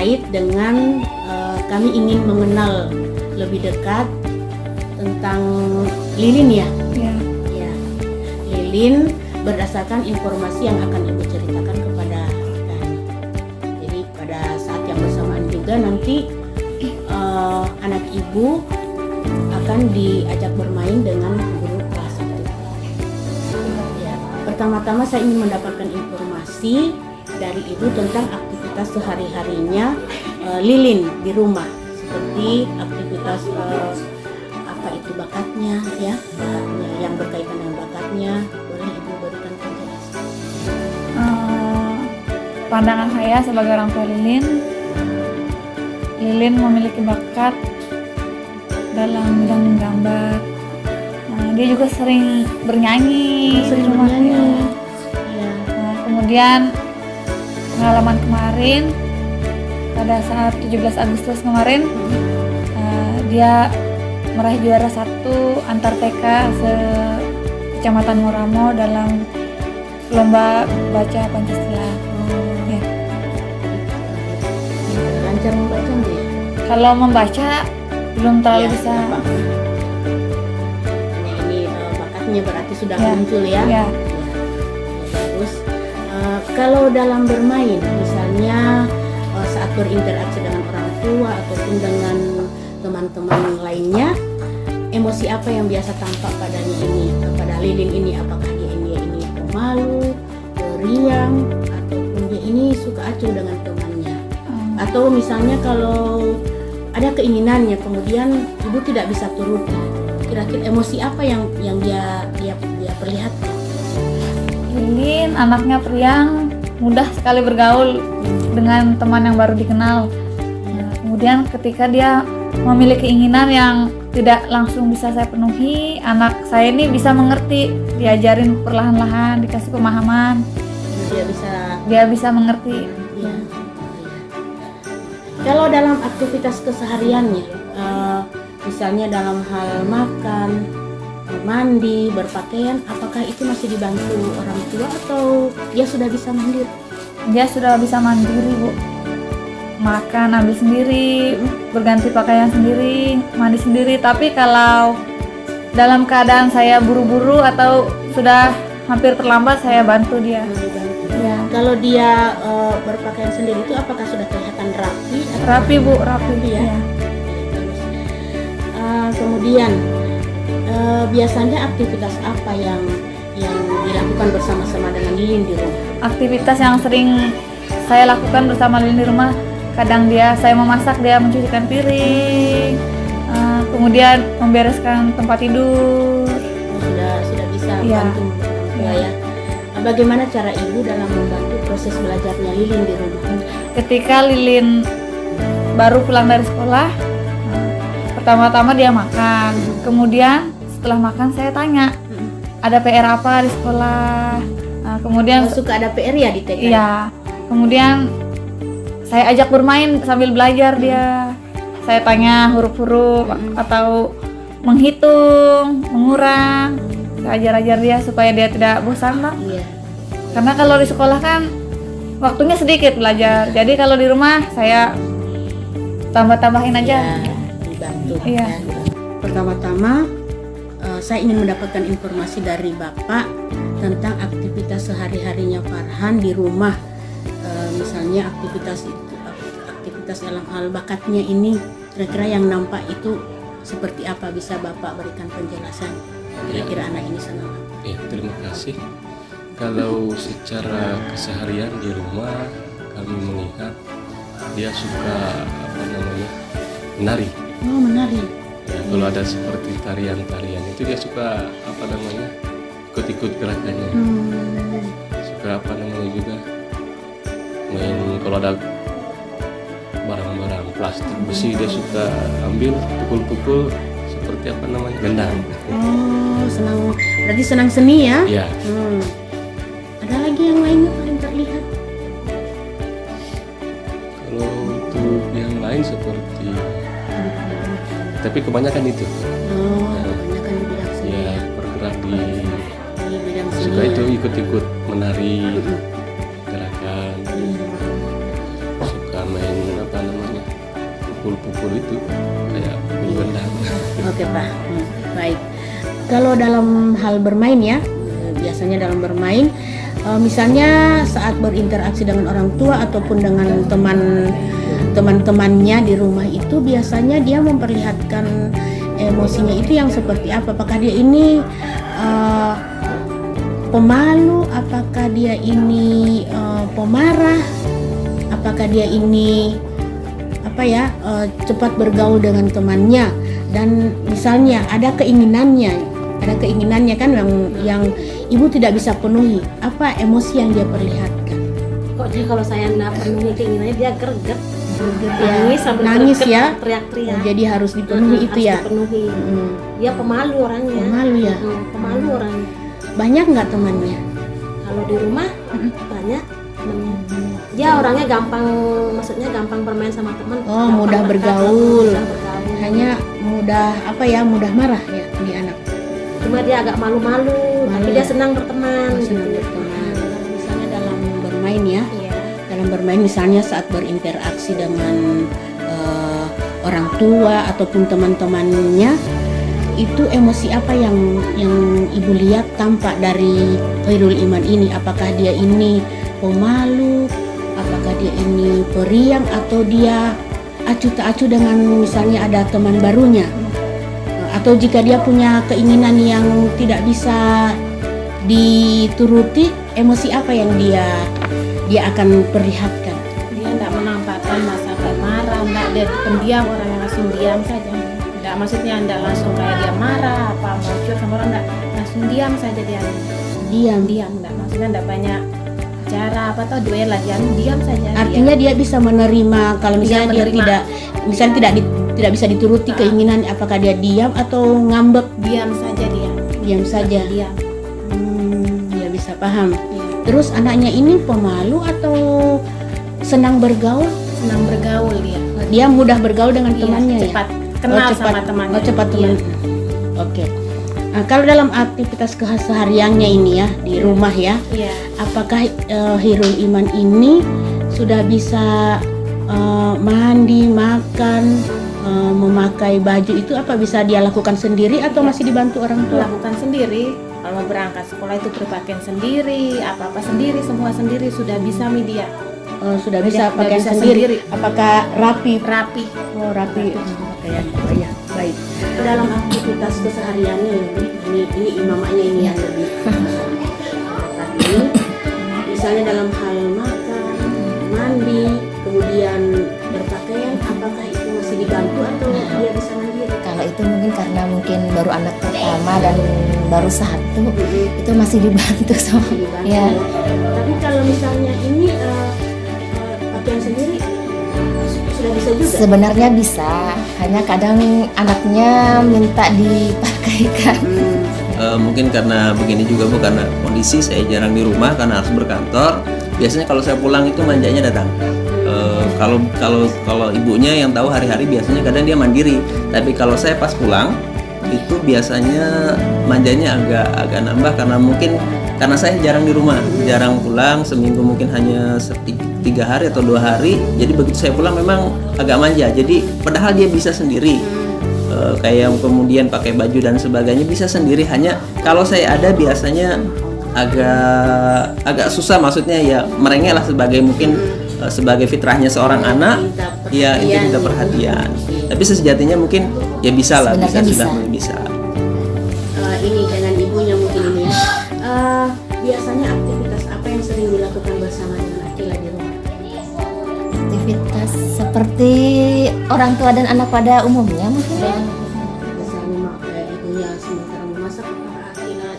terkait dengan kami ingin mengenal lebih dekat tentang Lilin ya. Ya. Ya, Lilin berdasarkan informasi yang akan Ibu ceritakan kepada kami. Jadi pada saat yang bersamaan juga nanti anak Ibu akan diajak bermain dengan guru kelas 1. Ya, pertama-tama saya ingin mendapatkan informasi dari Ibu tentang aktivitas sehari-harinya Lilin di rumah, seperti aktivitas apa itu bakatnya ya, bakatnya yang berkaitan dengan bakatnya. Boleh Ibu berikan penjelasan? Pandangan saya sebagai orang tua Lilin memiliki bakat dalam bidang menggambar. Dia juga sering bernyanyi. Sering bernyanyi. Ya. Kemudian pengalaman kemarin pada saat 17 Agustus kemarin, dia meraih juara 1 antar TK se-Kecamatan Moramo dalam lomba baca Pancasila. Ya. Lancar membaca nggak ya? Kalau membaca belum terlalu bisa. Ini bakatnya berarti sudah Ya. muncul ya. Ya. Bagus. Kalau dalam bermain, misalnya saat berinteraksi dengan orang tua ataupun dengan teman-teman lainnya, emosi apa yang biasa tampak padanya ini, pada Lilin ini? Apakah dia ini pemalu, periang, ataupun dia ini suka acuh dengan temannya? Atau misalnya kalau ada keinginannya kemudian Ibu tidak bisa turuti, kira-kira emosi apa yang dia perlihatkan? Lilin anaknya periang, mudah sekali bergaul dengan teman yang baru dikenal. Kemudian ketika dia memiliki keinginan yang tidak langsung bisa saya penuhi, anak saya ini bisa mengerti, diajarin perlahan-lahan, dikasih pemahaman, dia bisa mengerti. Ya. Kalau dalam aktivitas kesehariannya, misalnya dalam hal makan, mandi, berpakaian, apakah itu masih dibantu orang tua atau dia sudah bisa mandiri? Dia sudah bisa mandiri, Bu. Makan ambil sendiri, berganti pakaian sendiri, mandi sendiri. Tapi kalau dalam keadaan saya buru-buru atau sudah hampir terlambat, saya bantu dia. Ya. Kalau dia berpakaian sendiri itu apakah sudah kelihatan rapi? Rapi, Bu, rapi ya. ya. Kemudian biasanya aktivitas apa yang dilakukan bersama-sama dengan Lilin di rumah? Aktivitas yang sering saya lakukan bersama Lilin di rumah, kadang saya memasak, dia mencucikan piring, kemudian membereskan tempat tidur. Sudah bisa Ya. bantu ya. Bagaimana cara Ibu dalam membantu proses belajarnya Lilin di rumah? Ketika Lilin baru pulang dari sekolah, pertama-tama dia makan, kemudian setelah makan saya tanya, ada PR apa di sekolah? Kemudian suka ada PR ya di TK? Iya. Kemudian saya ajak bermain sambil belajar dia. Saya tanya huruf-huruf atau menghitung, mengurang. Saya ajar-ajar dia supaya dia tidak bosan, Pak. Iya. Karena kalau di sekolah kan waktunya sedikit belajar. Jadi kalau di rumah saya tambah-tambahin aja. Ya, dibantu. Iya. Ya. Pertama-tama saya ingin mendapatkan informasi dari Bapak tentang aktivitas sehari-harinya Farhan di rumah. Misalnya aktivitas dalam hal bakatnya ini, kira-kira yang nampak itu seperti apa, bisa Bapak berikan penjelasan? Kira-kira anak ini senang. Ya, terima kasih. Kalau secara keseharian di rumah kami melihat dia suka menari. Oh, menari. Ya, kalau ada seperti tarian-tarian itu dia suka ikut-ikut gerakannya. Suka juga main, kalau ada barang-barang plastik besi dia suka ambil, pukul-pukul seperti gendang. Oh, senang. Berarti senang seni ya? Ya. Ada lagi yang lainnya paling terlihat? Kalau untuk yang lain seperti, tapi kebanyakan itu. Kebanyakan di bidang seni. Ya, bergerak di bidang seni. suka itu ikut-ikut menari, gerakan. Suka main pukul-pukul itu kayak bendang. Oke Pak. Baik. Kalau dalam hal bermain ya, biasanya dalam bermain, misalnya saat berinteraksi dengan orang tua ataupun dengan teman-temannya di rumah itu, biasanya dia memperlihatkan emosinya itu yang seperti apa? Apakah dia ini pemalu? Apakah dia ini pemarah? Apakah dia ini cepat bergaul dengan temannya? Dan misalnya ada keinginannya kan yang ibu tidak bisa penuhi, apa emosi yang dia perlihatkan? Kok dia kalau saya nggak penuhi keinginannya dia greget, Nangis sambil nangis greget, ya, teriak-teriak. jadi harus dipenuhi itu harus ya. dipenuhi. Dia pemalu orangnya. Pemalu ya. Pemalu orangnya. Banyak nggak temannya? Kalau di rumah banyak temannya. Dia orangnya maksudnya gampang bermain sama teman. Oh, gampang mudah bergaul, bergaul. mudah bergaul. Hanya mudah marah ya ini anak. Cuma dia agak malu-malu, tapi Malu. dia senang berteman. Senang berteman. Misalnya dalam bermain ya, Iya. dalam bermain misalnya saat berinteraksi dengan orang tua ataupun teman-temannya, itu emosi apa yang ibu lihat tampak dari Khairul Iman ini? Apakah dia ini pemalu, apakah dia ini periang, atau dia acuh tak acuh dengan misalnya ada teman barunya, atau jika dia punya keinginan yang tidak bisa dituruti, emosi apa yang dia akan perlihatkan? Dia tidak menampakkan sampai marah, tidak, dia pendiam, orang yang langsung diam saja. Tidak, maksudnya tidak langsung kayak dia marah apa mau curhat sama orang, tidak, langsung diam saja dia. Diam. Tidak, maksudnya tidak banyak cara apa atau dia diam saja. Artinya dia bisa menerima kalau misalnya dia menerima. tidak bisa dituruti keinginan, apakah dia diam atau ngambek? diam saja dia. Diam saja. Diam. Dia bisa paham. Iya. Terus anaknya ini pemalu atau senang bergaul? Senang bergaul dia. Dia mudah bergaul dengan temannya cepat ya? kenal cepat. sama temannya. Oh, cepat teman. Iya. Oke. Nah, kalau dalam aktivitas kesehariannya ini ya di rumah ya, Iya. apakah Khairul Iman ini sudah bisa mandi, makan, memakai baju itu apa bisa dia lakukan sendiri atau masih dibantu orang tua? Lakukan sendiri. Kalau mau berangkat sekolah itu berpakaian sendiri, apa-apa sendiri, semua sendiri sudah bisa media. Sudah bisa Sudah pakaian bisa sendiri. sendiri. Apakah rapi? Rapi. Oh, rapi. Pakaian. Oh ya, baik. Dalam aktivitas kesehariannya ini imamanya ini yang lebih tepat ini. Misalnya dalam hal makan, mandi, kemudian berpakaian, apakah itu masih dibantu atau dia bisa mandiri? Kalau itu mungkin karena baru anak pertama dan baru satu, itu masih dibantu sama Masih dibantu, ya. Tapi kalau misalnya ini pakaian sendiri sudah bisa juga. Sebenarnya bisa, hanya kadang anaknya minta dipakaikan. Mungkin karena begini juga Bu, karena kondisi saya jarang di rumah karena harus berkantor. Biasanya kalau saya pulang itu manjanya datang. Kalau ibunya yang tahu hari-hari biasanya kadang dia mandiri. Tapi kalau saya pas pulang itu biasanya manjanya agak nambah karena mungkin karena saya jarang di rumah, jarang pulang, seminggu mungkin hanya 3 hari atau 2 hari. Jadi begitu saya pulang memang agak manja. Jadi padahal dia bisa sendiri. Kayak kemudian pakai baju dan sebagainya bisa sendiri, hanya kalau saya ada biasanya agak susah, maksudnya ya merengek lah sebagai mungkin sebagai fitrahnya seorang anak ya itu minta perhatian, tapi sejatinya mungkin ya bisa lah, Sebenarnya sudah bisa. mulai bisa. Ini dengan ibunya mungkin ini ya. Biasanya aktivitas apa yang sering dilakukan bersama dengan Akila di rumah? Aktivitas seperti orang tua dan anak pada umumnya mungkin. Misalnya ibunya sementara memasak, apakah Akila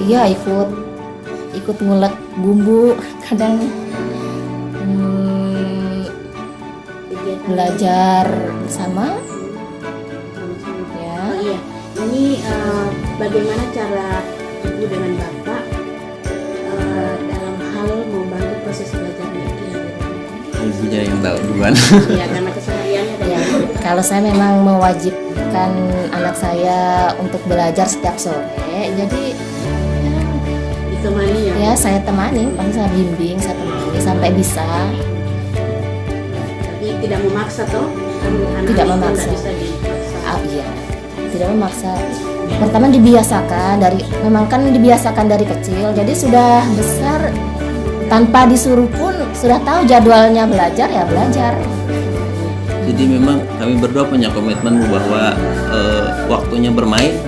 Iya, ikut ngulek bumbu, kadang kegiatan belajar bersama. sama-sama? Ya. Oh iya, ini bagaimana cara ibu dengan bapak dalam hal membantu proses belajarnya Akila di rumah? Ibunya yang tahu duluan. Ya, karena kesehariannya Ya, dari kalau saya memang mewajibkan anak saya untuk belajar setiap sore, jadi ditemani ya. ya saya temani, paling saya bimbing, saya temani sampai bisa. Tapi tidak memaksa toh. Anak Tidak itu memaksa. tidak bisa dipaksa. Iya, tidak memaksa. Pertama dibiasakan memang kan dibiasakan dari kecil, jadi sudah besar tanpa disuruh pun sudah tahu jadwalnya belajar ya belajar. Jadi memang kami berdua punya komitmen bahwa waktunya bermain,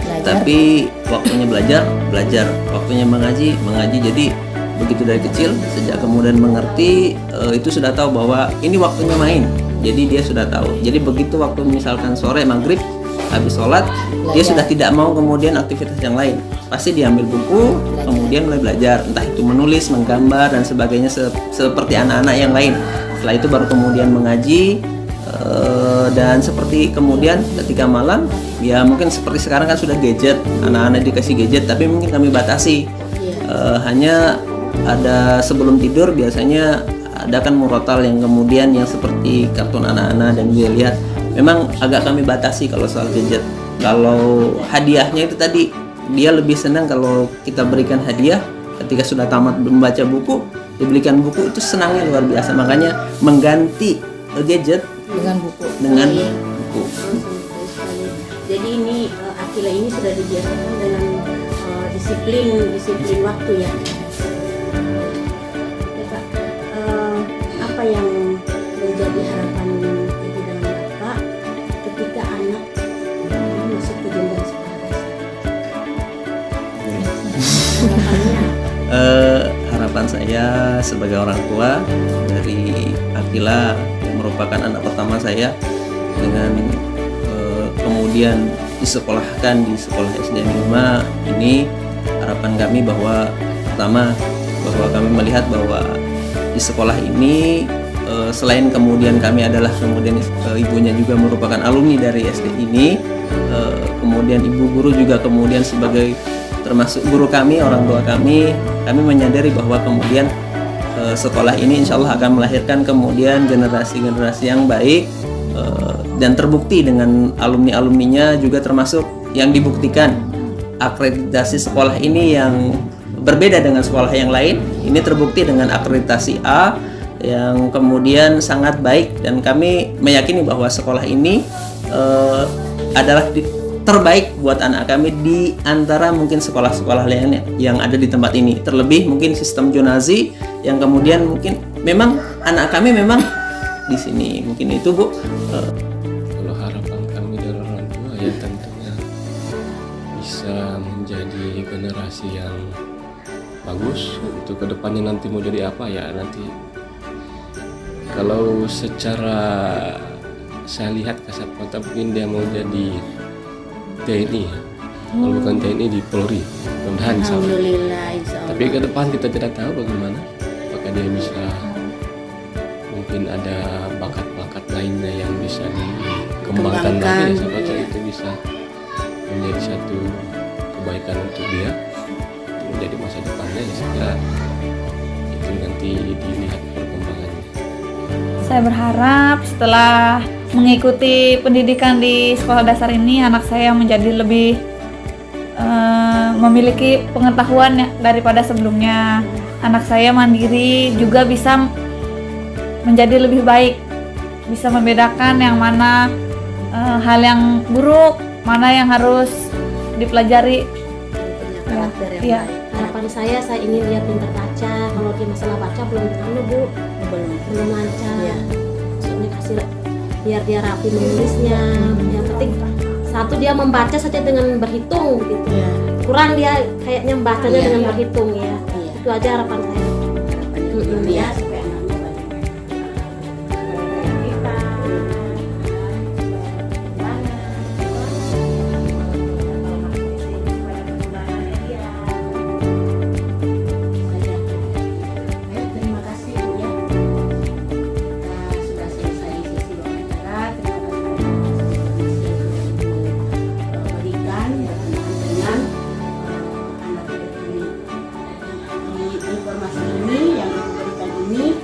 Belajar. tapi waktunya belajar, waktunya mengaji. Jadi begitu dari kecil, sejak kemudian mengerti, itu sudah tahu bahwa ini waktunya main. Jadi dia sudah tahu. Jadi begitu waktu misalkan sore maghrib habis sholat, dia Belajar. sudah tidak mau kemudian aktivitas yang lain. Pasti diambil buku, Belajar. kemudian mulai belajar, entah itu menulis, menggambar dan sebagainya seperti anak-anak yang lain. Setelah itu baru kemudian mengaji, dan seperti kemudian ketika malam, ya mungkin seperti sekarang kan sudah gadget, anak-anak dikasih gadget, tapi mungkin kami batasi. Hanya ada sebelum tidur biasanya ada kan murotal yang kemudian yang seperti kartun anak-anak dan dia lihat. Memang agak kami batasi kalau soal gadget. Kalau hadiahnya itu tadi, dia lebih senang kalau kita berikan hadiah ketika sudah tamat membaca buku, diberikan buku, itu senangnya luar biasa. Makanya mengganti gadget Dengan buku. dengan Iya. buku. Jadi ini Akila ini sudah dibiasakan dengan disiplin waktu ya. Ya, Kak, apa yang menjadi harapan ibu dan bapak ketika anak ini masuk ke jenjang sekolah dasar? Harapannya Harapan saya sebagai orang tua dari Akila yang merupakan anak pertama saya, dengan kemudian disekolahkan di sekolah SD 5 ini, harapan kami bahwa pertama bahwa kami melihat bahwa di sekolah ini selain kemudian kami adalah kemudian ibunya juga merupakan alumni dari SD ini, kemudian ibu guru juga kemudian sebagai termasuk guru kami, orang tua kami menyadari bahwa kemudian sekolah ini insya Allah akan melahirkan kemudian generasi-generasi yang baik, dan terbukti dengan alumni-alumninya juga termasuk yang dibuktikan akreditasi sekolah ini yang berbeda dengan sekolah yang lain. Ini terbukti dengan akreditasi A yang kemudian sangat baik, dan kami meyakini bahwa sekolah ini adalah terbaik buat anak kami di antara mungkin sekolah-sekolah lainnya yang ada di tempat ini. Terlebih mungkin sistem zonasi yang kemudian mungkin memang anak kami memang di sini. Mungkin itu Bu. Kalau harapan kami dari orang tua ya tentunya bisa menjadi generasi yang bagus untuk kedepannya. Nanti mau jadi apa ya nanti. Kalau secara saya lihat kasat mata mungkin dia mau jadi TNI ya. Kalau bukan TNI di Polri, mudah-mudahan insya Allah. Alhamdulillah, insya Allah. Tapi ke depan kita tidak tahu bagaimana, apakah dia bisa, mungkin ada bakat-bakat lainnya yang bisa dikembangkan lagi, ya, siapa tahu itu bisa menjadi satu kebaikan untuk dia, untuk menjadi masa depannya. Ya segera itu nanti dilihat perkembangannya. Saya berharap setelah mengikuti pendidikan di sekolah dasar ini, anak saya menjadi lebih memiliki pengetahuan daripada sebelumnya. Anak saya mandiri, juga bisa menjadi lebih baik, bisa membedakan yang mana hal yang buruk, mana yang harus dipelajari. Punya karakter yang Iya. baik. Harapan saya ingin dia pintar baca. Kalau dia masalah baca belum Bu, belum lancar. Iya. Maksudnya kasih biar dia rapi menulisnya. Yang penting satu dia membaca saja dengan berhitung gitu. Iya. Kurang dia kayaknya bacanya Iya. dengan berhitung ya. Iya. Itu aja harapan saya. Harapannya gitu ya, supaya anaknya baik. Baik, terima kasih Bu ya. Kita sudah selesai sesi wawancara. Terima kasih atas informasi yang sudah Ibu berikan berkenaan dengan anak ini. Di informasi ini yang Ibu berikan ini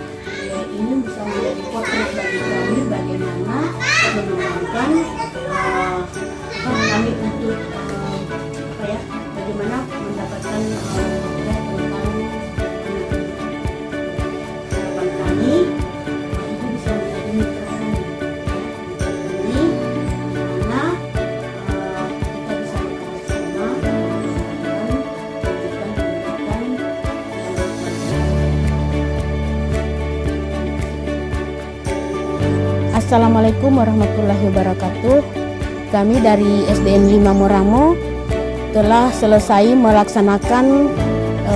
Assalamualaikum warahmatullahi wabarakatuh. Kami dari SDN 5 Moramo telah selesai melaksanakan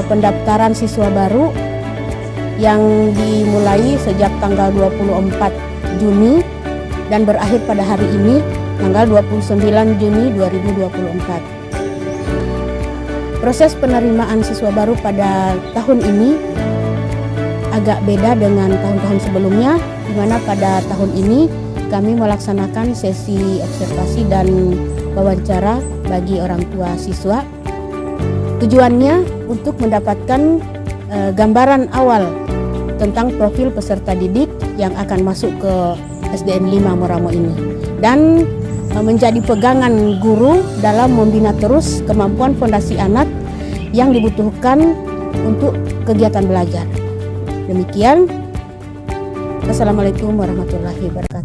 pendaftaran siswa baru yang dimulai sejak tanggal 24 Juni dan berakhir pada hari ini tanggal 29 Juni 2024. Proses penerimaan siswa baru pada tahun ini agak beda dengan tahun-tahun sebelumnya, di mana pada tahun ini kami melaksanakan sesi observasi dan wawancara bagi orang tua siswa. Tujuannya untuk mendapatkan gambaran awal tentang profil peserta didik yang akan masuk ke SDN 5 Moramo ini dan menjadi pegangan guru dalam membina terus kemampuan fondasi anak yang dibutuhkan untuk kegiatan belajar. Demikian. Assalamualaikum warahmatullahi wabarakatuh.